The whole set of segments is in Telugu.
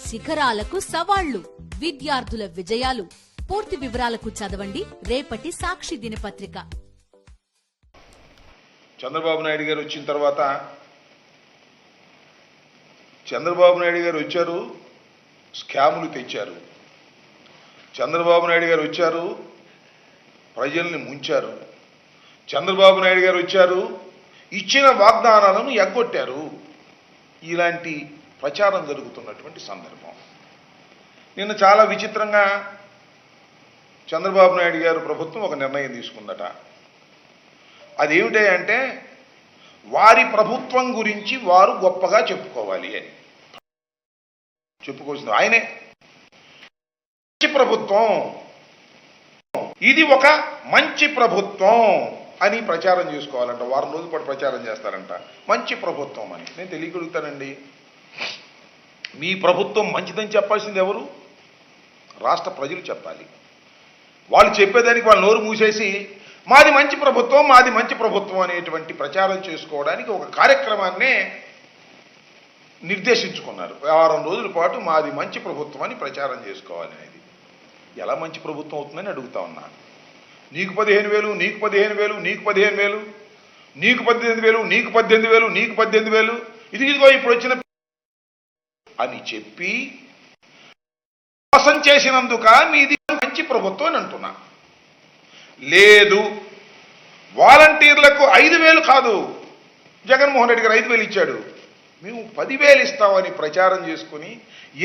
శిఖరాలకు సవాళ్లు, విద్యార్థుల విజయాలు. పూర్తి వివరాలకు చదవండి రేపటి సాక్షి దినపత్రిక. చంద్రబాబు నాయుడు గారు వచ్చిన తర్వాత చంద్రబాబు నాయుడు గారు వచ్చారు, స్కాములు తెచ్చారు. చంద్రబాబు నాయుడు గారు వచ్చారు, ప్రజల్ని ముంచారు. చంద్రబాబు నాయుడు గారు వచ్చారు, ఇచ్చిన వాగ్దానాలను ఎగ్గొట్టారు. ఇలాంటి ప్రచారం జరుగుతున్నటువంటి సందర్భం. నిన్న చాలా విచిత్రంగా చంద్రబాబు నాయుడు గారు ప్రభుత్వం ఒక నిర్ణయం తీసుకుందట. అదేమిటంటే వారి ప్రభుత్వం గురించి వారు గొప్పగా చెప్పుకోవాలి అని చెప్పుకోవాల్సింది ఆయనే. మంచి ప్రభుత్వం, ఇది ఒక మంచి ప్రభుత్వం అని ప్రచారం చేసుకోవాలంట. వారం రోజుల పాటు ప్రచారం చేస్తారంట మంచి ప్రభుత్వం అని. నేను తెలియగలుగుతానండి, మీ ప్రభుత్వం మంచిదని చెప్పాల్సింది ఎవరు? రాష్ట్ర ప్రజలు చెప్పాలి. వాళ్ళు చెప్పేదానికి వాళ్ళు నోరు మూసేసి మాది మంచి ప్రభుత్వం, మాది మంచి ప్రభుత్వం అనేటువంటి ప్రచారం చేసుకోవడానికి ఒక కార్యక్రమాన్నే నిర్దేశించుకున్నారు. వారం రోజుల పాటు మాది మంచి ప్రభుత్వం అని ప్రచారం చేసుకోవాలి అనేది. ఎలా మంచి ప్రభుత్వం అవుతుందని అడుగుతా ఉన్నా. నీకు 15,000, నీకు 15,000, నీకు 15,000, నీకు 18,000, నీకు 18,000, నీకు 18,000, ఇదిగో ఇప్పుడు వచ్చిన అని చెప్పి మోసం చేసినందుక మీది మంచి ప్రభుత్వం అని అంటున్నా. లేదు, వాలంటీర్లకు 5,000 కాదు, జగన్మోహన్ రెడ్డి గారు 5,000 ఇచ్చాడు, మేము 10,000 ఇస్తామని ప్రచారం చేసుకుని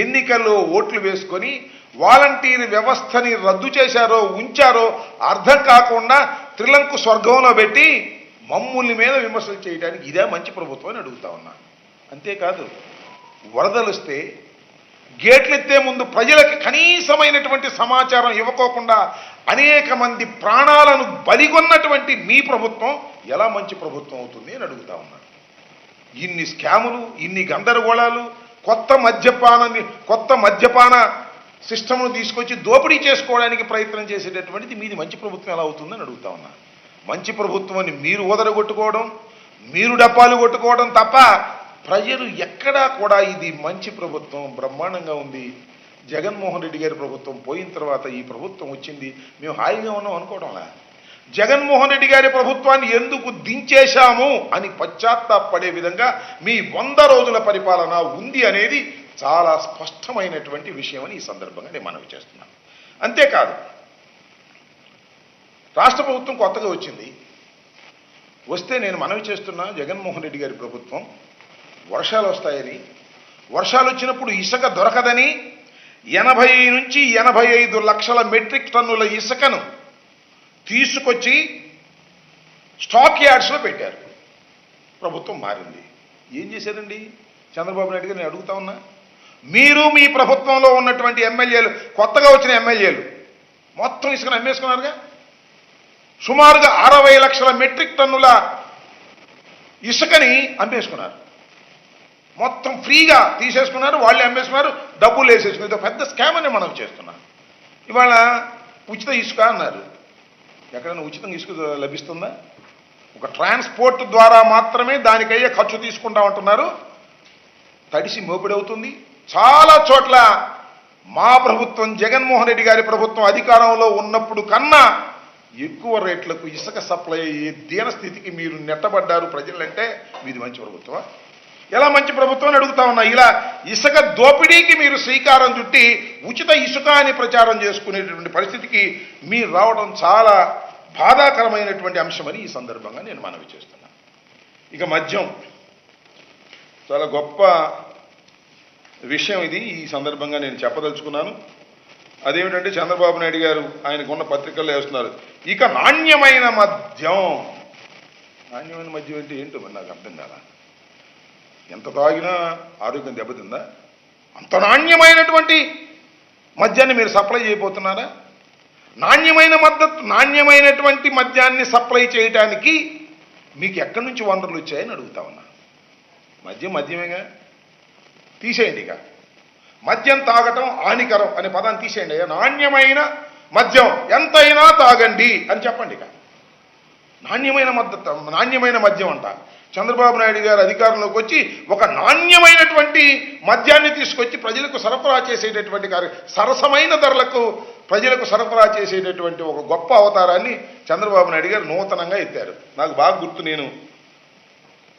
ఎన్నికల్లో ఓట్లు వేసుకొని వాలంటీర్ వ్యవస్థని రద్దు చేశారో ఉంచారో అర్థం కాకుండా త్రిలంకు స్వర్గంలో పెట్టి మమ్ముల్ని మీద విమర్శలు చేయడానికి ఇదే మంచి ప్రభుత్వం అని అడుగుతా ఉన్నా. అంతేకాదు, వరదలు వస్తే గేట్లెత్తే ముందు ప్రజలకి కనీసమైనటువంటి సమాచారం ఇవ్వకోకుండా అనేక మంది ప్రాణాలను బలిగొన్నటువంటి మీ ప్రభుత్వం ఎలా మంచి ప్రభుత్వం అవుతుంది అని అడుగుతా ఉన్నా. ఇన్ని స్కాములు, ఇన్ని గందరగోళాలు, కొత్త మద్యపాన సిస్టమ్ను తీసుకొచ్చి దోపిడీ చేసుకోవడానికి ప్రయత్నం చేసేటటువంటిది మీది మంచి ప్రభుత్వం ఎలా అవుతుందని అడుగుతా ఉన్నా. మంచి ప్రభుత్వం అని మీరు ఓదరగొట్టుకోవడం, మీరు డప్పాలు కొట్టుకోవడం తప్ప ప్రజలు ఎక్కడా కూడా ఇది మంచి ప్రభుత్వం, బ్రహ్మాండంగా ఉంది, జగన్మోహన్ రెడ్డి గారి ప్రభుత్వం పోయిన తర్వాత ఈ ప్రభుత్వం వచ్చింది, మేము హాయిగా ఉన్నాం అనుకోవడంలా. జగన్మోహన్ రెడ్డి గారి ప్రభుత్వాన్ని ఎందుకు దించేశాము అని పశ్చాత్తాపడే విధంగా మీ 100 రోజుల పరిపాలన ఉంది అనేది చాలా స్పష్టమైనటువంటి విషయం అని ఈ సందర్భంగా నేను మనవి చేస్తున్నాను. అంతేకాదు, రాష్ట్ర ప్రభుత్వం కొత్తగా వచ్చింది. వస్తే నేను మనవి చేస్తున్నా, జగన్మోహన్ రెడ్డి గారి ప్రభుత్వం వర్షాలు వస్తాయని, వర్షాలు వచ్చినప్పుడు ఇసుక దొరకదని 80 నుంచి 85 లక్షల మెట్రిక్ టన్నుల ఇసుకను తీసుకొచ్చి స్టాక్ యార్డ్స్లో పెట్టారు. ప్రభుత్వం మారింది. ఏం చేశారండి చంద్రబాబు నాయుడు గారు? నేను అడుగుతా ఉన్నా. మీరు మీ ప్రభుత్వంలో ఉన్నటువంటి ఎమ్మెల్యేలు, కొత్తగా వచ్చిన ఎమ్మెల్యేలు మొత్తం ఇసుకను అమ్మేసుకున్నారుగా. సుమారుగా 60 లక్షల మెట్రిక్ టన్నుల ఇసుకని అమ్మేసుకున్నారు. మొత్తం ఫ్రీగా తీసేసుకున్నారు, వాళ్ళే అమ్మేసుకున్నారు, డబ్బులు వేసేసుకున్నారు. ఇది పెద్ద స్కామ్ అని మనం చేస్తున్నాం. ఇవాళ ఉచిత ఇసుక అన్నారు. ఎక్కడైనా ఉచితంగా ఇసుక లభిస్తుందా? ఒక ట్రాన్స్పోర్ట్ ద్వారా మాత్రమే దానికయ్యే ఖర్చు తీసుకుంటా ఉంటున్నారు. తడిసి మోపిడవుతుంది. చాలా చోట్ల మా ప్రభుత్వం, జగన్మోహన్ రెడ్డి గారి ప్రభుత్వం అధికారంలో ఉన్నప్పుడు కన్నా ఎక్కువ రేట్లకు ఇసుక సప్లై అయ్యే దీనస్థితికి మీరు నెట్టబడ్డారు ప్రజలంటే మీది మంచి ప్రభుత్వం? ఎలా మంచి ప్రభుత్వం అని అడుగుతా ఉన్నా. ఇలా ఇసుక దోపిడీకి మీరు శ్రీకారం చుట్టి ఉచిత ఇసుక అని ప్రచారం చేసుకునేటటువంటి పరిస్థితికి మీరు రావడం చాలా బాధాకరమైనటువంటి అంశమని ఈ సందర్భంగా నేను మనవి చేస్తున్నాను. ఇక మద్యం చాలా గొప్ప విషయం ఇది. ఈ సందర్భంగా నేను చెప్పదలుచుకున్నాను. అదేమిటంటే చంద్రబాబు నాయుడు గారు ఆయనకున్న పత్రికల్లో వేస్తున్నారు, ఇక నాణ్యమైన మద్యం. నాణ్యమైన మద్యం అంటే ఏంటో మరి నాకు అర్థం కాదా? ఎంత తాగినా ఆరోగ్యం దెబ్బతిందా? అంత నాణ్యమైనటువంటి మద్యాన్ని మీరు సప్లై చేయబోతున్నారా? నాణ్యమైనటువంటి మద్యాన్ని సప్లై చేయడానికి మీకు ఎక్కడి నుంచి వనరులు వచ్చాయని అడుగుతా ఉన్నా. మద్యమేగా, తీసేయండి. ఇక మద్యం తాగటం హానికరం అనే పదాన్ని తీసేయండి. నాణ్యమైన మద్యం ఎంతైనా తాగండి అని చెప్పండి. ఇక నాణ్యమైన మద్యం అంట. చంద్రబాబు నాయుడు గారు అధికారంలోకి వచ్చి ఒక నాణ్యమైనటువంటి మద్యాన్ని తీసుకొచ్చి ప్రజలకు సరఫరా చేసేటటువంటి సరసమైన ధరలకు ప్రజలకు సరఫరా చేసేటటువంటి ఒక గొప్ప అవతారాన్ని చంద్రబాబు నాయుడు గారు నూతనంగా ఎత్తారు. నాకు బాగా గుర్తు, నేను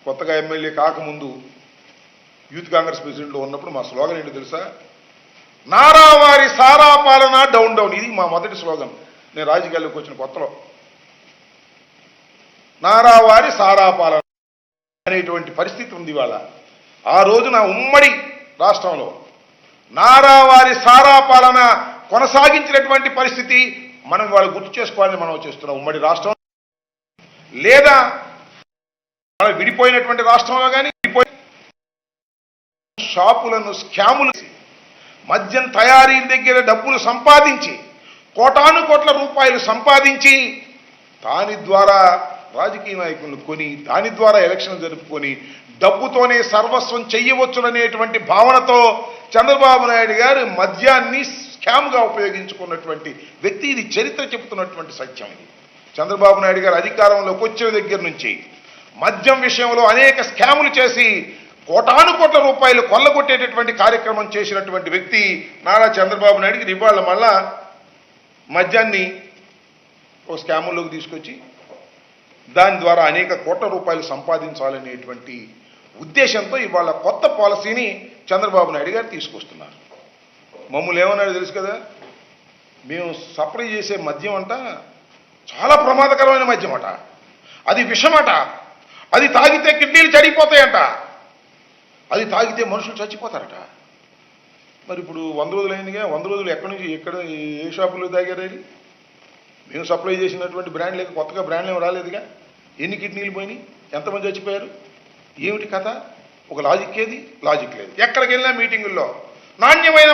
కొత్తగా ఎమ్మెల్యే కాకముందు యూత్ కాంగ్రెస్ ప్రెసిడెంట్లో ఉన్నప్పుడు మా స్లోగన్ ఏంటో తెలుసా? నారావారి సారా పాలన డౌన్ డౌన్. ఇది మా మొదటి స్లోగన్ నేను రాజకీయాల్లోకి వచ్చిన కొత్తలో. నారావారి సారా పాలన అనేటువంటి పరిస్థితి ఉంది ఇవాళ. ఆ రోజున ఉమ్మడి రాష్ట్రంలో నారావారి సారా పాలన కొనసాగించినటువంటి పరిస్థితి మనం వాళ్ళు గుర్తు చేసుకోవాలని మనం చేస్తున్నాం. ఉమ్మడి రాష్ట్రం లేదా మనం విడిపోయినటువంటి రాష్ట్రంలో కానీ షాపులను స్కాములు, మద్యం తయారీ దగ్గర డబ్బులు సంపాదించి కోటాను కోట్ల రూపాయలు సంపాదించి దాని ద్వారా రాజకీయ నాయకులను కొని దాని ద్వారా ఎలక్షన్ జరుపుకొని డబ్బుతోనే సర్వస్వం చెయ్యవచ్చుననేటువంటి భావనతో చంద్రబాబు నాయుడు గారు మద్యాన్ని స్కామ్గా ఉపయోగించుకున్నటువంటి వ్యక్తి. ఇది చరిత్ర చెబుతున్నటువంటి సత్యం. ఇది చంద్రబాబు నాయుడు గారు అధికారంలోకి వచ్చిన దగ్గర నుంచి మద్యం విషయంలో అనేక స్కాములు చేసి కోటాను కోట్ల రూపాయలు కొల్లగొట్టేటటువంటి కార్యక్రమం చేసినటువంటి వ్యక్తి నారా చంద్రబాబు నాయుడికి ఇవాళ మళ్ళా మద్యాన్ని ఓ స్కాముల్లోకి తీసుకొచ్చి దాని ద్వారా అనేక కోట్ల రూపాయలు సంపాదించాలనేటువంటి ఉద్దేశంతో ఇవాళ కొత్త పాలసీని చంద్రబాబు నాయుడు గారు తీసుకొస్తున్నారు. మమ్మల్ని ఏమన్నాడు తెలుసు కదా? మేము సప్లై చేసే మద్యం అంట చాలా ప్రమాదకరమైన మద్యం అట, అది విషమట, అది తాగితే కిడ్నీలు చెడిపోతాయంట, అది తాగితే మనుషులు చచ్చిపోతారట. మరి ఇప్పుడు 100 రోజులు అయిందిగా, 100 రోజులు ఎక్కడి నుంచి ఎక్కడ ఏ షాపులో తాగారు? మేము సప్లై చేసినటువంటి బ్రాండ్ లేక కొత్తగా బ్రాండ్ ఏమి రాలేదుగా. ఎన్ని కిడ్నీలు పోయినాయి, ఎంతమంది చచ్చిపోయారు, ఏమిటి కథ? ఒక లాజిక్ ఏది? లాజిక్ లేదు. ఎక్కడికి వెళ్ళినా మీటింగుల్లో నాణ్యమైన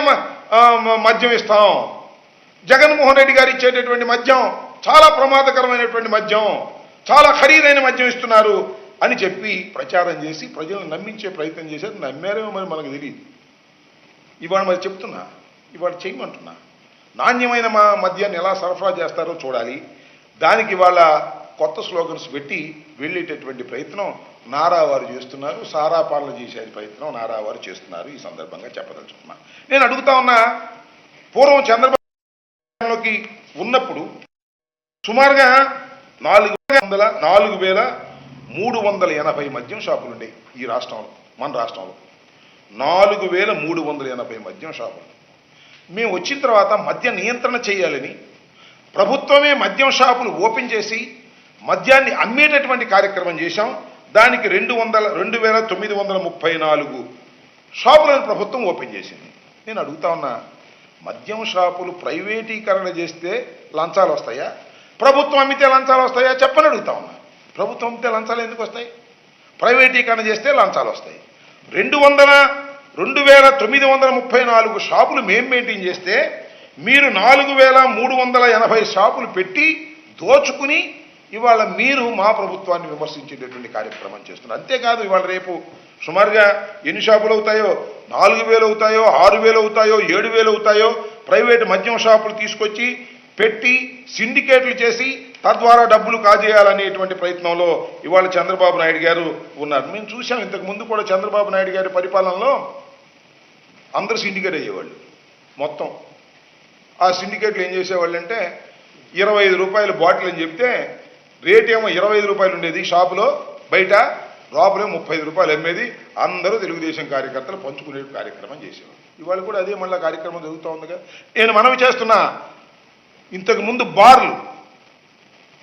మద్యం ఇస్తాం, జగన్మోహన్ రెడ్డి గారు ఇచ్చేటటువంటి మద్యం చాలా ప్రమాదకరమైనటువంటి మద్యం, చాలా ఖరీదైన మద్యం ఇస్తున్నారు అని చెప్పి ప్రచారం చేసి ప్రజలను నమ్మించే ప్రయత్నం చేశారు. నమ్మారేమో మరి మనకు తెలియదు. ఇవాళ మరి చెప్తున్నా, ఇవాళ చేయమంటున్నా, నాణ్యమైన మద్యాన్ని ఎలా సరఫరా చేస్తారో చూడాలి. దానికి ఇవాళ కొత్త స్లోగన్స్ పెట్టి వెళ్ళేటటువంటి ప్రయత్నం నారావారు చేస్తున్నారు. సారా పాలన చేసే ప్రయత్నం నారావారు చేస్తున్నారు. ఈ సందర్భంగా చెప్పదలుచుకున్నా. నేను అడుగుతా ఉన్నా, పూర్వం చంద్రబాబులోకి ఉన్నప్పుడు సుమారుగా 4,380 మద్యం షాపులు ఉండేవి ఈ రాష్ట్రంలో, మన రాష్ట్రంలో 4,380 మద్యం షాపులు. మేము వచ్చిన తర్వాత మద్య నియంత్రణ చేయాలని ప్రభుత్వమే మద్యం షాపులు ఓపెన్ చేసి మద్యాన్ని అమ్మేటటువంటి కార్యక్రమం చేశాం. దానికి 2,934 షాపులను ప్రభుత్వం ఓపెన్ చేసింది. నేను అడుగుతా ఉన్నా, మద్యం షాపులు ప్రైవేటీకరణ చేస్తే లంచాలు వస్తాయా, ప్రభుత్వం అమ్మితే లంచాలు వస్తాయా చెప్పని అడుగుతా ఉన్నా. ప్రభుత్వం అమ్మితే లంచాలు ఎందుకు వస్తాయి? ప్రైవేటీకరణ చేస్తే లంచాలు వస్తాయి. 2,934 షాపులు మేము మెయింటైన్ చేస్తే మీరు 4,380 షాపులు పెట్టి దోచుకుని ఇవాళ మీరు మా ప్రభుత్వాన్ని విమర్శించేటటువంటి కార్యక్రమం చేస్తున్నారు. అంతేకాదు, ఇవాళ రేపు సుమారుగా ఎన్ని షాపులు అవుతాయో, 4,000 అవుతాయో, 6,000 అవుతాయో, 7,000 అవుతాయో ప్రైవేటు మద్యం షాపులు తీసుకొచ్చి పెట్టి సిండికేట్లు చేసి తద్వారా డబ్బులు కాజేయాలనేటువంటి ప్రయత్నంలో ఇవాళ చంద్రబాబు నాయుడు గారు ఉన్నారు. మేము చూసాం, ఇంతకు ముందు కూడా చంద్రబాబు నాయుడు గారి పరిపాలనలో అందరూ సిండికేట్ అయ్యేవాళ్ళు. మొత్తం ఆ సిండికేట్లు ఏం చేసేవాళ్ళు అంటే 25 రూపాయల బాటిల్ అని చెప్తే రేట్ ఏమో 25 రూపాయలు ఉండేది షాపులో, బయట లోపలే 35 రూపాయలు అమ్మేది. అందరూ తెలుగుదేశం కార్యకర్తలు పంచుకునే కార్యక్రమం చేసేవాళ్ళు. ఇవాళ కూడా అదే మళ్ళీ కార్యక్రమం జరుగుతూ ఉందిగా. నేను మనవి చేస్తున్నా, ఇంతకుముందు బార్లు,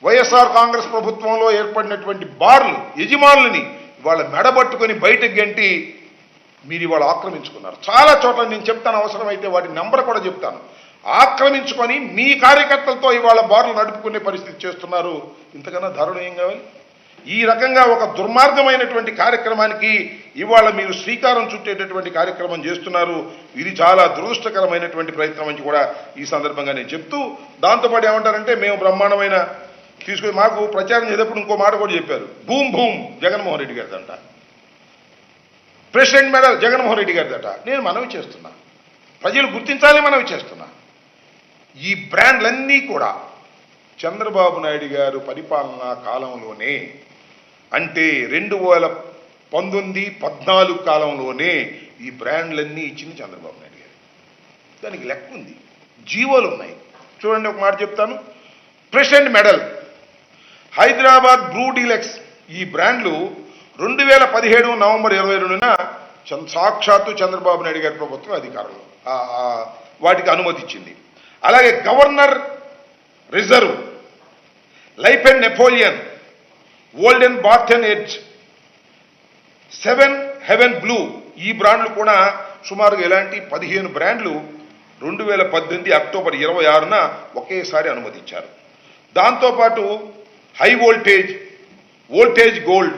వైఎస్ఆర్ కాంగ్రెస్ ప్రభుత్వంలో ఏర్పడినటువంటి బార్లు యజమానులని ఇవాళ మెడబట్టుకొని బయటకు గంటి మీరు ఇవాళ ఆక్రమించుకున్నారు. చాలా చోట్ల నేను చెప్తాను, అవసరమైతే వాటి నెంబర్ కూడా చెప్తాను. ఆక్రమించుకొని మీ కార్యకర్తలతో ఇవాళ బార్లు నడుపుకునే పరిస్థితి చేస్తున్నారు. ఇంతకన్నా దారుణం ఏం కావాలి? ఈ రకంగా ఒక దుర్మార్గమైనటువంటి కార్యక్రమానికి ఇవాళ మీరు శ్రీకారం చుట్టేటటువంటి కార్యక్రమం చేస్తున్నారు. ఇది చాలా దురదృష్టకరమైనటువంటి ప్రయత్నం అని కూడా ఈ సందర్భంగా నేను చెప్తూ, దాంతోపాటు ఏమంటారంటే మేము బ్రహ్మాండమైన తీసుకొని మాకు ప్రచారం చేసేటప్పుడు ఇంకో మాట కూడా చెప్పారు. భూమ్ భూమ్ జగన్మోహన్ రెడ్డి గారిదంట, ప్రెసిడెంట్ మెడల్ జగన్మోహన్ రెడ్డి గారిదట. నేను మనవి చేస్తున్నా, ప్రజలు గుర్తించాలని మనవి చేస్తున్నా, ఈ బ్రాండ్లన్నీ కూడా చంద్రబాబు నాయుడు గారు పరిపాలనా కాలంలోనే, అంటే 2019-14 కాలంలోనే ఈ బ్రాండ్లన్నీ ఇచ్చింది చంద్రబాబు నాయుడు గారు. దానికి లెక్క ఉంది, జీవోలు ఉన్నాయి. చూడండి, ఒక మాట చెప్తాను. President medal, Hyderabad Bru deluxe, ఈ బ్రాండ్లు 2017 నవంబర్ 22న సాక్షాత్తు చంద్రబాబు నాయుడు గారి ప్రభుత్వం అధికారంలో వాటికి అనుమతి ఇచ్చింది. అలాగే Governor Reserve, Life and Napoleon, Olden Barton Edge, 7 Heaven Blue, ఈ బ్రాండ్లు కూడా సుమారుగా ఇలాంటి 15 బ్రాండ్లు 2018 అక్టోబర్ 26న ఒకేసారి అనుమతించారు. దాంతోపాటు High Voltage, Voltage Gold,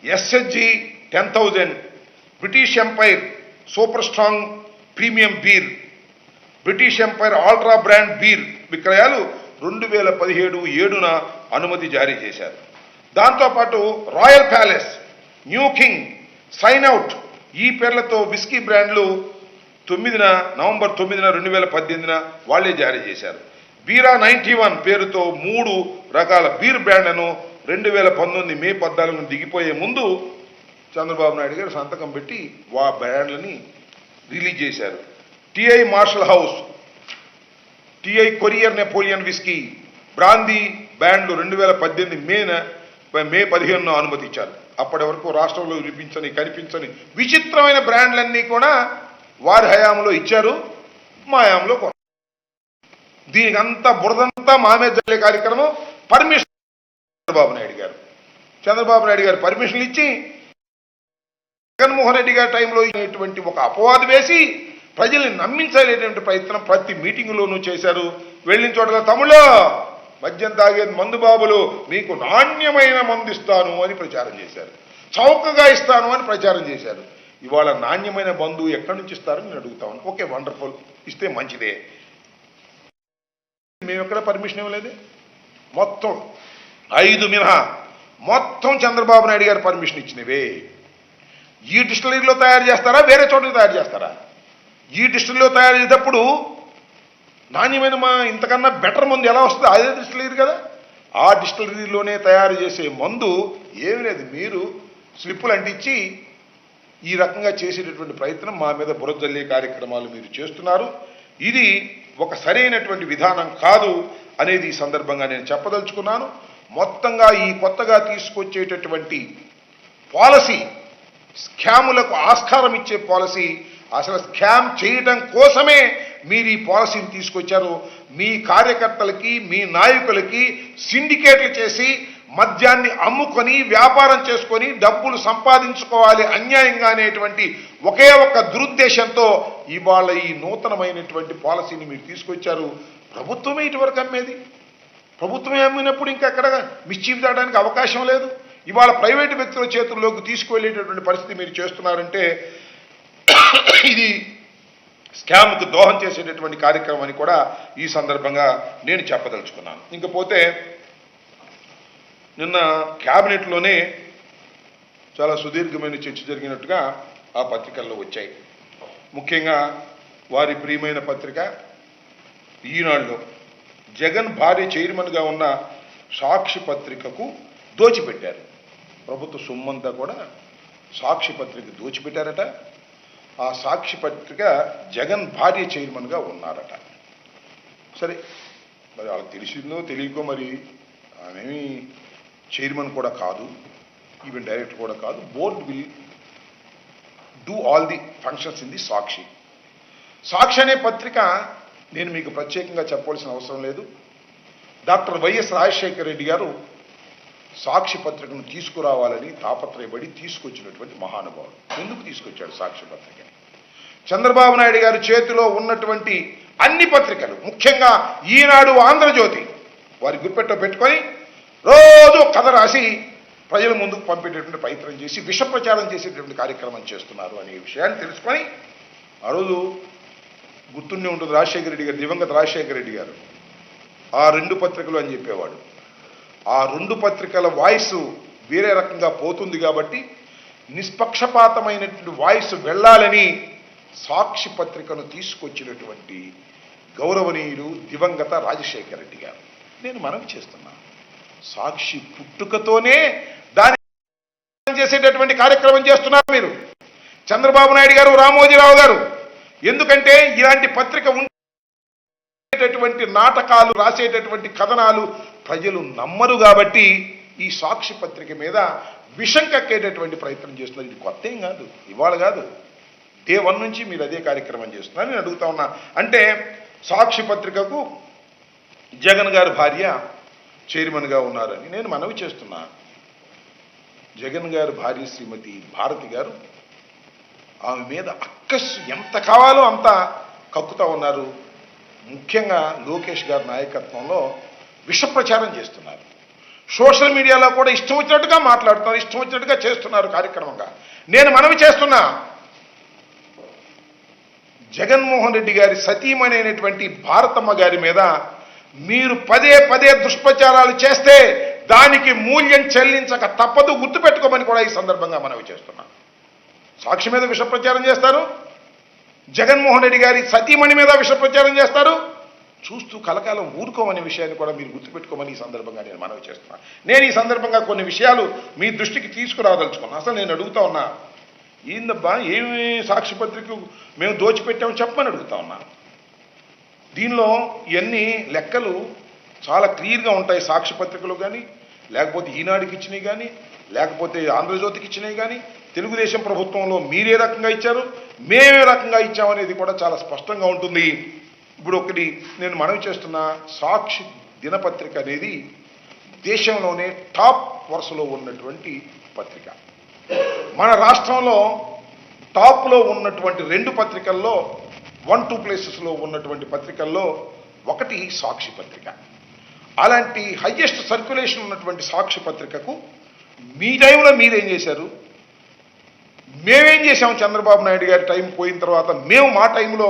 SHG 10,000, British Empire Super Strong premium beer, British Empire Ultra brand beer విక్రయాలు 2017-7న అనుమతి జారీ చేశారు. దాంతోపాటు Royal Palace, New King, Sign Out, ఈ పేర్లతో విస్కీ బ్రాండ్లు నవంబర్ 9న 2018న వాళ్లే జారీ చేశారు. బీరా 91 పేరుతో 3 రకాల బీర్ బ్రాండ్లను 2019 మే 14న దిగిపోయే ముందు చంద్రబాబు నాయుడు గారు సంతకం పెట్టి ఆ బ్రాండ్లని రిలీజ్ చేశారు. TI Marshal House, TI Courier Napoleon whisky, brandy బ్రాండ్లు 2018 మే 15న అనుమతించారు. అప్పటి వరకు రాష్ట్రంలో కనిపించని విచిత్రమైన బ్రాండ్లన్నీ కూడా వారి హయాంలో ఇచ్చారు, మా హయాంలో కూడా. దీనికి అంతా బురదంతా మామే జల్లే కార్యక్రమం పర్మిషన్ చంద్రబాబు నాయుడు గారు పర్మిషన్లు ఇచ్చి జగన్మోహన్ రెడ్డి గారి టైంలో ఇటువంటి ఒక అపవాదు వేసి ప్రజల్ని నమ్మించలేటువంటి ప్రయత్నం ప్రతి మీటింగులోనూ చేశారు. వెళ్ళిన చోట్ల తమ్ముళ్ళు మద్యం తాగే మందు బాబులు మీకు నాణ్యమైన మందు ఇస్తాను అని ప్రచారం చేశారు, చౌకగా ఇస్తాను అని ప్రచారం చేశారు. ఇవాళ నాణ్యమైన మందు ఎక్కడి నుంచి ఇస్తారని నేను అడుగుతాను. ఓకే, వండర్ఫుల్, ఇస్తే మంచిదే. మేము ఎక్కడ పర్మిషన్ ఇవ్వలేదు. మొత్తం 5 మినహా మొత్తం చంద్రబాబు నాయుడు గారు పర్మిషన్ ఇచ్చినవే. ఈ డిస్టిలరీలో తయారు చేస్తారా, వేరే చోట్ల తయారు చేస్తారా? ఈ డిస్టిలరీలో తయారు చేసేటప్పుడు నాణ్యమైన ఇంతకన్నా బెటర్ మందు ఎలా వస్తుంది? అదే డిస్టిలరీ కదా. ఆ డిస్టిలరీలోనే తయారు చేసే మందు ఏమి లేదు. మీరు స్లిప్పులు అంటించి ఈ రకంగా చేసేటటువంటి ప్రయత్నం మా మీద బురద జల్లే కార్యక్రమాలు మీరు చేస్తున్నారు. ఇది ఒక సరైనటువంటి విధానం కాదు అనేది ఈ సందర్భంగా నేను చెప్పదలుచుకున్నాను. మొత్తంగా ఈ కొత్తగా తీసుకొచ్చేటటువంటి పాలసీ స్కాములకు ఆస్కారం ఇచ్చే పాలసీ, అసలు స్కామ్ చేయడం కోసమే మీరు ఈ పాలసీని తీసుకొచ్చారు. మీ కార్యకర్తలకి, మీ నాయకులకి సిండికేట్లు చేసి మద్యాన్ని అమ్ముకొని వ్యాపారం చేసుకొని డబ్బులు సంపాదించుకోవాలి అన్యాయంగా అనేటువంటి ఒకే ఒక్క దురుద్దేశంతో ఇవాళ ఈ నూతనమైనటువంటి పాలసీని మీరు తీసుకొచ్చారు. ప్రభుత్వమే ఇటువరకు అమ్మేది. ప్రభుత్వమే అమ్మినప్పుడు ఇంకా ఎక్కడ మిస్చీఫ్ దాడానికి అవకాశం లేదు. ఇవాళ ప్రైవేటు వ్యక్తుల చేతుల్లోకి తీసుకువెళ్ళేటటువంటి పరిస్థితి మీరు చేస్తున్నారంటే ఇది స్కామ్కు దోహం చేసేటటువంటి కార్యక్రమం అని కూడా ఈ సందర్భంగా నేను చెప్పదలుచుకున్నాను. ఇంకపోతే నిన్న క్యాబినెట్లోనే చాలా సుదీర్ఘమైన చర్చ జరిగినట్టుగా ఆ పత్రికల్లో వచ్చాయి. ముఖ్యంగా వారి ప్రియమైన పత్రిక ఈనాడులో జగన్ భార్య చైర్మన్గా ఉన్న సాక్షి పత్రికకు దోచిపెట్టారు. ప్రభుత్వ సొమ్మంతా కూడా సాక్షి పత్రిక దోచిపెట్టారట. ఆ సాక్షి పత్రిక జగన్ భార్య చైర్మన్గా ఉన్నారట. సరే, మరి వాళ్ళకి తెలిసిందో తెలియకో మరి ఆమెమి చైర్మన్ కూడా కాదు, ఈవెన్ డైరెక్టర్ కూడా కాదు. Board will do all the functions in the Sakshi. Sakshi అనే పత్రిక నేను మీకు ప్రత్యేకంగా చెప్పవలసిన అవసరం లేదు. డాక్టర్ వైఎస్ రాజశేఖర రెడ్డి గారు సాక్షి పత్రికను తీసుకురావాలని తాపత్రయపడి తీసుకొచ్చినటువంటి మహానుభావుడు. ఎందుకు తీసుకొచ్చాడు సాక్షి పత్రికని? చంద్రబాబు నాయుడు గారి చేతిలో ఉన్నటువంటి అన్ని పత్రికలు, ముఖ్యంగా ఈనాడు, ఆంధ్రజ్యోతి, వారి గుప్పెట్టో పెట్టుకొని రోజు కథ రాసి ప్రజల ముందుకు పంపేటటువంటి ప్రయత్నం చేసి విష ప్రచారం చేసేటటువంటి కార్యక్రమం చేస్తున్నారు అనే విషయాన్ని తెలుసుకొని ఆ రోజు గుర్తుండే ఉంటుంది రాజశేఖర రెడ్డి గారు, దివంగత రాజశేఖర రెడ్డి గారు ఆ 2 పత్రికలు అని చెప్పేవాడు. ఆ 2 పత్రికల వాయిస్ వేరే రకంగా పోతుంది కాబట్టి నిష్పక్షపాతమైనటువంటి వాయిస్ వెళ్ళాలని సాక్షి పత్రికను తీసుకొచ్చినటువంటి గౌరవనీయులు దివంగత రాజశేఖర రెడ్డి గారు. నేను మనవి చేస్తున్నా. సాక్షి పుట్టుకతోనే దాని చేసేటటువంటి కార్యక్రమం చేస్తున్నారు మీరు, చంద్రబాబు నాయుడు గారు, రామోజీరావు గారు. ఎందుకంటే ఇలాంటి పత్రిక ఉండేటటువంటి నాటకాలు, రాసేటటువంటి కథనాలు ప్రజలు నమ్మరు కాబట్టి ఈ సాక్షి పత్రిక మీద విషం కక్కేటటువంటి ప్రయత్నం చేస్తున్నారు. ఇది కొత్త ఏం కాదు, ఇవాళ కాదు, డే 1 నుంచి మీరు అదే కార్యక్రమం చేస్తున్నారు. నేను అడుగుతా ఉన్నా, అంటే సాక్షి పత్రికకు జగన్ గారి భార్య చైర్మన్గా ఉన్నారని నేను మనవి చేస్తున్నా. జగన్ గారి భార్య శ్రీమతి భారతి గారు ఆమె మీద అక్కస్సు ఎంత కావాలో అంత కక్కుతా ఉన్నారు. ముఖ్యంగా లోకేష్ గారి నాయకత్వంలో విష ప్రచారం చేస్తున్నారు. సోషల్ మీడియాలో కూడా ఇష్టం వచ్చినట్టుగా మాట్లాడుతున్నారు, ఇష్టం వచ్చినట్టుగా చేస్తున్నారు కార్యక్రమంగా. నేను మనవి చేస్తున్నా, జగన్మోహన్ రెడ్డి గారి సతీమణి అయినటువంటి భారతమ్మ గారి మీద మీరు పదే పదే దుష్ప్రచారాలు చేస్తే దానికి మూల్యం చెల్లించక తప్పదు, గుర్తుపెట్టుకోమని కూడా ఈ సందర్భంగా మనవి చేస్తున్నా. సాక్షి మీద విష ప్రచారం చేస్తారు, జగన్మోహన్ రెడ్డి గారి సతీమణి మీద విష ప్రచారం చేస్తారు, చూస్తూ కలకాలం ఊరుకోమనే విషయాన్ని కూడా మీరు గుర్తుపెట్టుకోమని ఈ సందర్భంగా నేను మనవి చేస్తున్నా. నేను ఈ సందర్భంగా కొన్ని విషయాలు మీ దృష్టికి తీసుకురాదలుచుకున్నా. అసలు నేను అడుగుతా ఉన్నా, ఏందబ్బా ఏమి సాక్షి పత్రిక మేము దోచిపెట్టామని చెప్పమని అడుగుతా ఉన్నా. దీనిలో ఇవన్నీ లెక్కలు చాలా క్లియర్గా ఉంటాయి. సాక్షి పత్రికలు కానీ, లేకపోతే ఈనాడుకి ఇచ్చినవి కానీ, లేకపోతే ఆంధ్రజ్యోతికి ఇచ్చినవి కానీ, తెలుగుదేశం ప్రభుత్వంలో మీరే రకంగా ఇచ్చారు, మేమే రకంగా ఇచ్చామనేది కూడా చాలా స్పష్టంగా ఉంటుంది. ఇప్పుడు ఒకటి నేను మనవి చేస్తున్నా, సాక్షి దినపత్రిక అనేది దేశంలోనే టాప్ వరుసలో ఉన్నటువంటి పత్రిక. మన రాష్ట్రంలో టాప్లో ఉన్నటువంటి 2 పత్రికల్లో 1-2 ప్లేసెస్లో ఉన్నటువంటి పత్రికల్లో ఒకటి సాక్షి పత్రిక. అలాంటి హయ్యెస్ట్ సర్క్యులేషన్ ఉన్నటువంటి సాక్షి పత్రికకు మీ టైంలో మీరేం చేశారు, మేమేం చేశాము, చంద్రబాబు నాయుడు గారి టైం పోయిన తర్వాత మేము మా టైంలో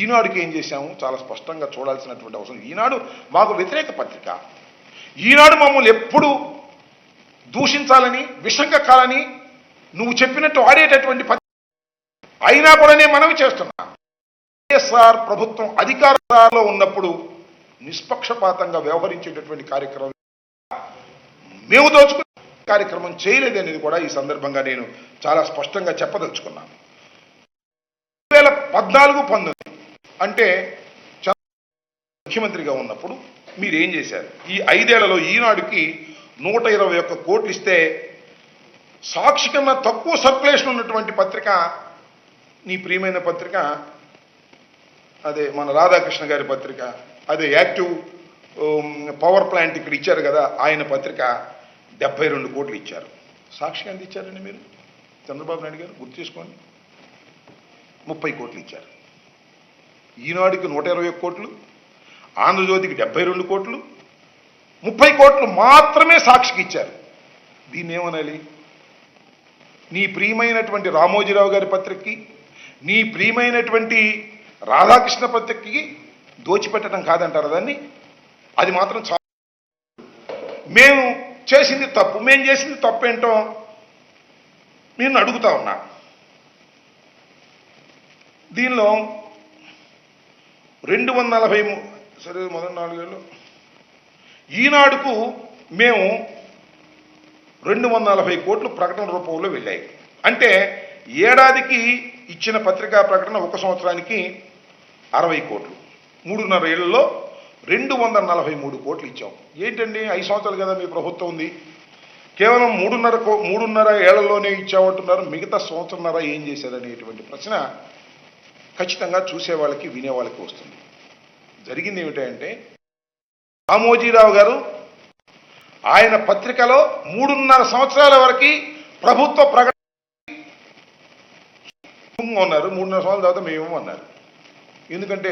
ఈనాడుకి ఏం చేశాము చాలా స్పష్టంగా చూడాల్సినటువంటి అవసరం. ఈనాడు మాకు వ్యతిరేక పత్రిక. ఈనాడు మమ్మల్ని ఎప్పుడు దూషించాలని, విషం కక్కాలని నువ్వు చెప్పినట్టు ఆడేటటువంటి పత్రిక అయినా కూడా నేను మనవి చేస్తున్నా. వైఎస్ఆర్ ప్రభుత్వం అధికారంలో ఉన్నప్పుడు నిష్పక్షపాతంగా వ్యవహరించేటటువంటి కార్యక్రమం మేము దోచుకునే కార్యక్రమం చేయలేదనేది కూడా ఈ సందర్భంగా నేను చాలా స్పష్టంగా చెప్పదలుచుకున్నాను. 2014-19 అంటే ముఖ్యమంత్రిగా ఉన్నప్పుడు మీరేం చేశారు? ఈ 5 ఏళ్లలో ఈనాడుకి 121 కోట్లు ఇస్తే సాక్షి కన్నా తక్కువ సర్క్యులేషన్ ఉన్నటువంటి పత్రిక నీ ప్రియమైన పత్రిక అదే మన రాధాకృష్ణ గారి పత్రిక, అదే యాక్టివ్ పవర్ ప్లాంట్ ఇక్కడ ఇచ్చారు కదా ఆయన పత్రిక 72 కోట్లు ఇచ్చారు. సాక్షి ఎంత ఇచ్చారండి మీరు? చంద్రబాబు నాయుడు గారు గుర్తు చేసుకోండి, 30 కోట్లు ఇచ్చారు. ఈనాడుకి 121 కోట్లు, ఆంధ్రజ్యోతికి 72 కోట్లు, 30 కోట్లు మాత్రమే సాక్షికి ఇచ్చారు. దీన్ని ఏమనాలి? నీ ప్రియమైనటువంటి రామోజీరావు గారి పత్రికకి, నీ ప్రియమైనటువంటి రాధాకృష్ణ పత్రికకి దోచిపెట్టడం కాదంటారు దాన్ని. అది మాత్రం చాలా మేము చేసింది తప్పు, మేము చేసింది తప్పు ఏంటో నేను అడుగుతా ఉన్నా. దీనిలో 240 సరే మొదటి 4 ఏళ్ళు ఈనాడుకు మేము 240 కోట్లు ప్రకటన రూపంలో వెళ్ళాయి. అంటే ఏడాదికి ఇచ్చిన పత్రికా ప్రకటన 1 సంవత్సరానికి 60 కోట్లు, 3.5 ఏళ్లలో 243 కోట్లు ఇచ్చాం. ఏంటండి 5 సంవత్సరాలు కదా మీ ప్రభుత్వం ఉంది, కేవలం 3.5 ఏళ్లలోనే ఇచ్చామంటున్నారు, మిగతా సంవత్సరంన్నర ఏం చేశారనేటువంటి ప్రశ్న ఖచ్చితంగా చూసేవాళ్ళకి వినేవాళ్ళకి వస్తుంది. జరిగింది ఏమిటంటే రామోజీరావు గారు ఆయన పత్రికలో 3.5 సంవత్సరాల వరకు ప్రభుత్వ ప్రకటన ఉన్నారు, 3.5 సంవత్సరాల తర్వాత మేము అన్నారు. ఎందుకంటే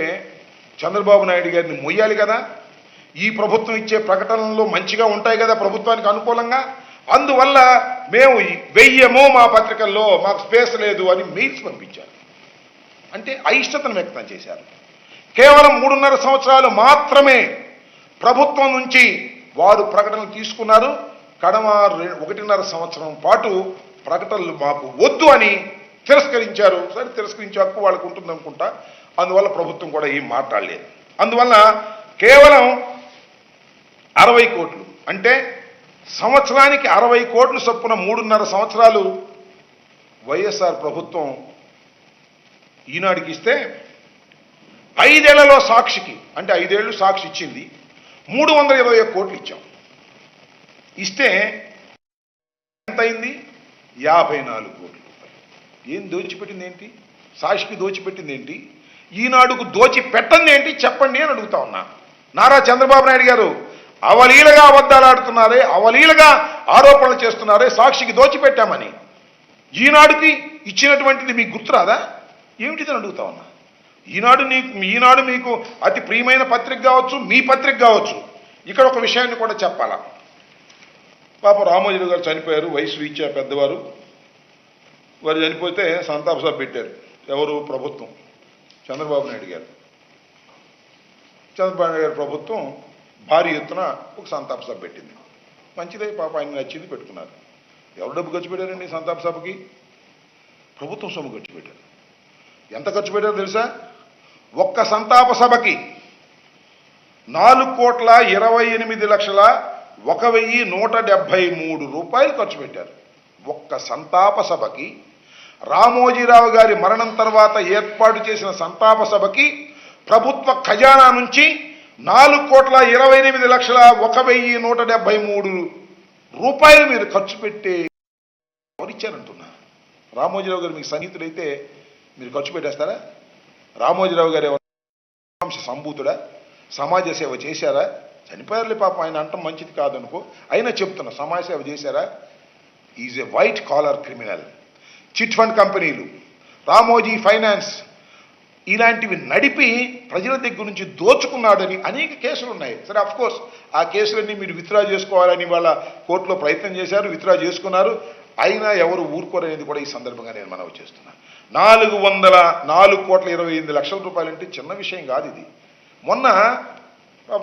చంద్రబాబు నాయుడు గారిని మొయ్యాలి కదా, ఈ ప్రభుత్వం ఇచ్చే ప్రకటనలు మంచిగా ఉంటాయి కదా ప్రభుత్వానికి అనుకూలంగా, అందువల్ల మేము వెయ్యమో మా పత్రికల్లో, మాకు స్పేస్ లేదు అని మెయిల్స్ పంపించారు. అంటే అయిష్టతను వ్యక్తం చేశారు. కేవలం 3.5 సంవత్సరాలు మాత్రమే ప్రభుత్వం నుంచి వారు ప్రకటనలు తీసుకున్నారు. కడమ 1.5 సంవత్సరం పాటు ప్రకటనలు మాకు వద్దు అని తిరస్కరించారు. సరే, తిరస్కరించే హక్కు వాళ్ళకు ఉంటుంది అనుకుంటా. అందువల్ల ప్రభుత్వం కూడా ఏం మాట్లాడలేదు. అందువల్ల కేవలం 60 కోట్లు అంటే సంవత్సరానికి 60 కోట్లు చొప్పున 3.5 సంవత్సరాలు వైఎస్ఆర్ ప్రభుత్వం ఈనాడుకి ఇస్తే 5 ఏళ్లలో సాక్షికి అంటే 5 ఏళ్ళు సాక్షి ఇచ్చింది 321 కోట్లు ఇచ్చాం. ఇస్తే ఎంత అయింది? 54 కోట్ల రూపాయలు. ఏం దోచిపెట్టింది ఏంటి? సాక్షికి దోచిపెట్టింది ఏంటి? ఈనాడుకు దోచి పెట్టండి ఏంటి చెప్పండి అని అడుగుతా ఉన్నా. నారా చంద్రబాబు నాయుడు గారు అవలీలగా అబద్ధాలాడుతున్నారే, అవలీలగా ఆరోపణలు చేస్తున్నారే, సాక్షికి దోచిపెట్టామని. ఈనాడుకి ఇచ్చినటువంటిది మీకు గుర్తురాదా? ఏమిటిదని అడుగుతా ఉన్నా. ఈనాడు మీకు అతి ప్రియమైన పత్రిక కావచ్చు, మీ పత్రిక కావచ్చు. ఇక్కడ ఒక విషయాన్ని కూడా చెప్పాలా. పాప రామోజీరావు గారు చనిపోయారు, వయసు రీత్యా పెద్దవారు. వారు చనిపోతే సంతాప సభ పెట్టారు. ఎవరు? ప్రభుత్వం, చంద్రబాబు నాయుడు గారు. చంద్రబాబు నాయుడు గారి ప్రభుత్వం భారీ ఎత్తున ఒక సంతాప సభ పెట్టింది. మంచిదే, పాప ఆయన నచ్చింది, పెట్టుకున్నారు. ఎవరు డబ్బు ఖర్చు పెట్టారండి సంతాప సభకి? ప్రభుత్వం సొమ్ము ఖర్చు పెట్టారు. ఎంత ఖర్చు పెట్టారో తెలుసా? ఒక్క సంతాప సభకి 4,28,01,173 రూపాయలు ఖర్చు పెట్టారు. ఒక్క సంతాప సభకి, రామోజీరావు గారి మరణం తర్వాత ఏర్పాటు చేసిన సంతాప సభకి ప్రభుత్వ ఖజానా నుంచి 4,28,01,173 రూపాయలు మీరు ఖర్చు పెట్టే ఎవరిచ్చారంటున్నా? రామోజీరావు గారు మీకు సన్నిహితుడైతే మీరు ఖర్చు పెట్టేస్తారా? రామోజీరావు గారు వంశ సంభూతుడా? సమాజ సేవ చేశారా? చనిపోయారులే పాపం, ఆయన అంటాం మంచిది కాదనుకో, అయినా చెప్తున్నా, సమాజ సేవ చేశారా? Is a white collar criminal. Chit fund కంపెనీలు, రామోజీ ఫైనాన్స్ ఇలాంటివి నడిపి ప్రజల దగ్గర నుంచి దోచుకున్నాడని అనేక కేసులు ఉన్నాయి. సరే, అఫ్ కోర్స్ ఆ కేసులన్నీ మీరు విత్డ్రా చేసుకోవాలని వాళ్ళ కోర్టులో ప్రయత్నం చేశారు, విత్డ్రా చేసుకున్నారు. అయినా ఎవరు ఊరుకోరనేది కూడా ఈ సందర్భంగా నేను మనవి చేస్తున్నాను. 4,04,28,00,000 రూపాయలు అంటే చిన్న విషయం కాదు ఇది. మొన్న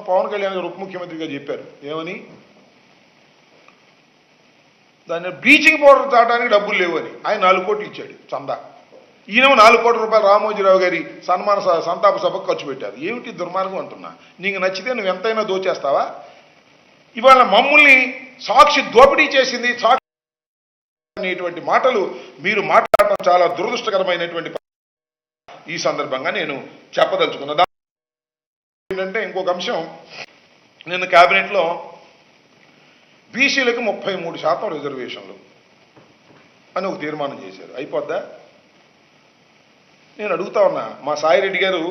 పవన్ కళ్యాణ్ గారు ఉప ముఖ్యమంత్రిగా చెప్పారు, ఏమని? దాన్ని బ్లీచింగ్ పౌడర్ తాగడానికి డబ్బులు లేవు అని. ఆయన 4 కోట్లు ఇచ్చాడు చందా. ఈయన 4 కోట్ల రూపాయలు రామోజీరావు గారి సంతాప సభకు ఖర్చు పెట్టారు. ఏమిటి దుర్మార్గం అంటున్నా. నీకు నచ్చితే నువ్వు ఎంతైనా దోచేస్తావా? ఇవాళ మమ్మల్ని సాక్షి దోపిడీ చేసింది, సాక్షి అనేటువంటి మాటలు మీరు మాట్లాడటం చాలా దురదృష్టకరమైనటువంటి ఈ సందర్భంగా నేను చెప్పదలుచుకున్నా. ఏంటంటే ఇంకొక అంశం, నిన్న కేబినెట్లో బీసీలకు 33% రిజర్వేషన్లు అని ఒక తీర్మానం చేశారు. అయిపోద్దా? నేను అడుగుతా ఉన్నా, మా సాయిరెడ్డి గారు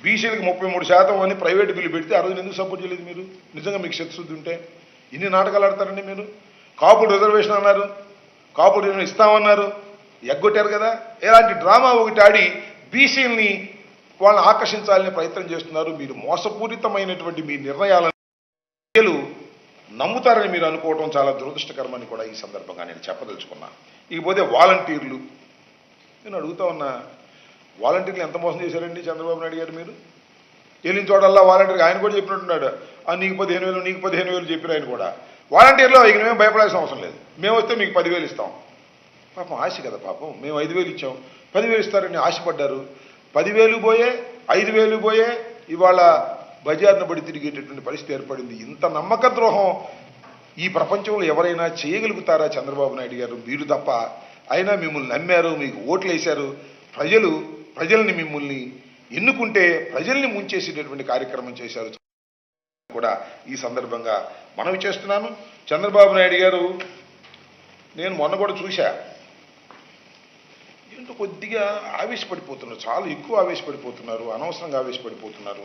బీసీలకు 33% అని ప్రైవేట్ బిల్లు పెడితే ఆ రోజున ఎందుకు సపోర్ట్ చేయలేదు మీరు? నిజంగా మీకు శక్తిశుద్ధి ఉంటే ఇన్ని నాటకాలు ఆడతారండి మీరు. కాపుడు రిజర్వేషన్ అన్నారు, కాపుడు ఇస్తామన్నారు, ఎగ్గొట్టారు కదా. ఇలాంటి డ్రామా ఒకటి ఆడి బీసీలని వాళ్ళని ఆకర్షించాలని ప్రయత్నం చేస్తున్నారు. మీరు మోసపూరితమైనటువంటి మీ నిర్ణయాలను నమ్ముతారని మీరు అనుకోవడం చాలా దురదృష్టకరమని కూడా ఈ సందర్భంగా నేను చెప్పదలుచుకున్నా. ఇకపోతే వాలంటీర్లు, నేను అడుగుతా ఉన్నా, వాలంటీర్లు ఎంత మోసం చేశారండి చంద్రబాబు నాయుడు గారు? మీరు వెళ్ళిన చోటల్లా వాలంటీర్కి ఆయన కూడా చెప్పినట్టున్నాడు, నీకు 15,000 నీకు 15,000 చెప్పిన ఆయన కూడా. వాలంటీర్లో ఇక మేము భయపడాల్సిన అవసరం లేదు, మేము వస్తే మీకు 10,000 ఇస్తాం. పాపం ఆశ కదా, పాపం మేము 5,000 ఇచ్చాం, 10,000 ఇస్తారని ఆశపడ్డారు. 10,000 పోయే, 5,000 పోయే, ఇవాళ బజార్ను బడి తిరిగేటటువంటి పరిస్థితి ఏర్పడింది. ఇంత నమ్మక ద్రోహం ఈ ప్రపంచంలో ఎవరైనా చేయగలుగుతారా చంద్రబాబు నాయుడు గారు? మీరు తప్ప. అయినా మిమ్మల్ని నమ్మారు, మీకు ఓట్లు వేశారు. ప్రజల్ని మిమ్మల్ని ఎన్నుకుంటే ప్రజల్ని ముంచేసేటటువంటి కార్యక్రమం చేశారు కూడా ఈ సందర్భంగా మనవి చేస్తున్నాను. చంద్రబాబు నాయుడు గారు, నేను మొన్న కూడా చూశా, ఏంటో కొద్దిగా ఆవేశపడిపోతున్నారు, చాలా ఎక్కువ ఆవేశపడిపోతున్నారు, అనవసరంగా ఆవేశపడిపోతున్నారు.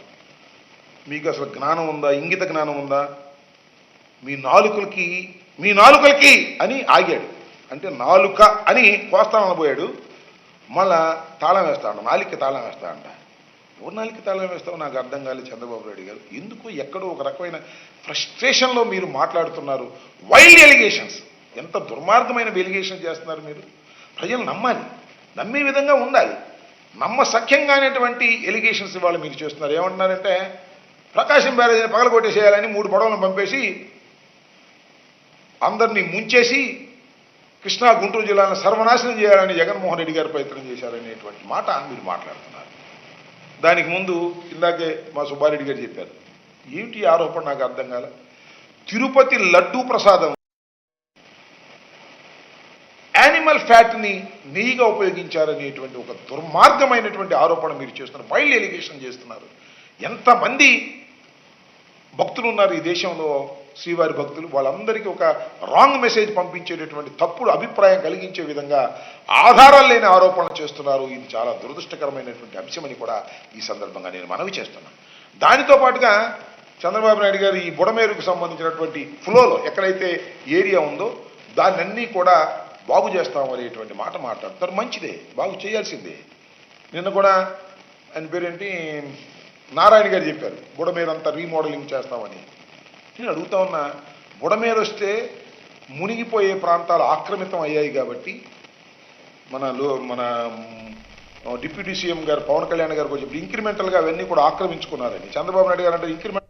మీకు అసలు జ్ఞానం ఉందా? ఇంగిత జ్ఞానం ఉందా? మీ నాలుకలకి అని ఆగాడు, అంటే నాలుక అని కోస్తానబోయాడు, మళ్ళా తాళం వేస్తాడు, నాలికి తాళం వేస్తాడంట. ఎవరు నాలికి తాళం వేస్తావో నాకు అర్థం కాలేదు చంద్రబాబు నాయుడు గారు. ఎందుకు ఎక్కడో ఒక రకమైన ఫ్రస్ట్రేషన్లో మీరు మాట్లాడుతున్నారు. వైల్డ్ ఎలిగేషన్స్, ఎంత దుర్మార్గమైన ఎలిగేషన్ చేస్తున్నారు మీరు. ప్రజలు నమ్మాలి, నమ్మే విధంగా ఉండాలి. నమ్మసఖ్యంగానేటువంటి ఎలిగేషన్స్ ఇవాళ మీరు చేస్తున్నారు. ఏమంటున్నారంటే ప్రకాశం బ్యారేజీని పగలగొట్టేసేయాలని 3 పడవలను పంపేసి అందరినీ ముంచేసి కృష్ణా గుంటూరు జిల్లాను సర్వనాశనం చేయాలని జగన్మోహన్ రెడ్డి గారు ప్రయత్నం చేశారనేటువంటి మాట మీరు మాట్లాడుతున్నారు. దానికి ముందు ఇందాకే మా సుబ్బారెడ్డి గారు చెప్పారు. ఏమిటి ఆరోపణ నాకు అర్థం కాల. తిరుపతి లడ్డూ ప్రసాదం యానిమల్ ఫ్యాట్ని నెయ్యిగా ఉపయోగించారనేటువంటి ఒక దుర్మార్గమైనటువంటి ఆరోపణ మీరు చేస్తున్నారు, వైల్డ్ ఎలిగేషన్ చేస్తున్నారు. ఎంతమంది భక్తులు ఉన్నారు ఈ దేశంలో, శ్రీవారి భక్తులు, వాళ్ళందరికీ ఒక రాంగ్ మెసేజ్ పంపించేటటువంటి తప్పుడు అభిప్రాయం కలిగించే విధంగా ఆధారాలు లేని ఆరోపణలు చేస్తున్నారు. ఇది చాలా దురదృష్టకరమైనటువంటి అంశమని కూడా ఈ సందర్భంగా నేను మనవి చేస్తున్నాను. దానితో పాటుగా చంద్రబాబు నాయుడు గారు ఈ బుడమేరుకు సంబంధించినటువంటి ఫ్లోలో ఎక్కడైతే ఏరియా ఉందో దాన్ని కూడా బాగు చేస్తామనేటువంటి మాట మాట్లాడతారు. మంచిదే, బాగు చేయాల్సిందే. నిన్న కూడా ఆయన పేరేంటి నారాయణ గారు చెప్పారు బుడమేరు అంతా రీమోడలింగ్ చేస్తామని. నేను అడుగుతా ఉన్నా, బుడమేరు వస్తే మునిగిపోయే ప్రాంతాలు ఆక్రమితం అయ్యాయి కాబట్టి మన డిప్యూటీ సీఎం గారు పవన్ కళ్యాణ్ గారు కొంచెం ఇంక్రిమెంటల్గా అవన్నీ కూడా ఆక్రమించుకున్నారని చంద్రబాబు నాయుడు గారు అంటే ఇంక్రిమెంట్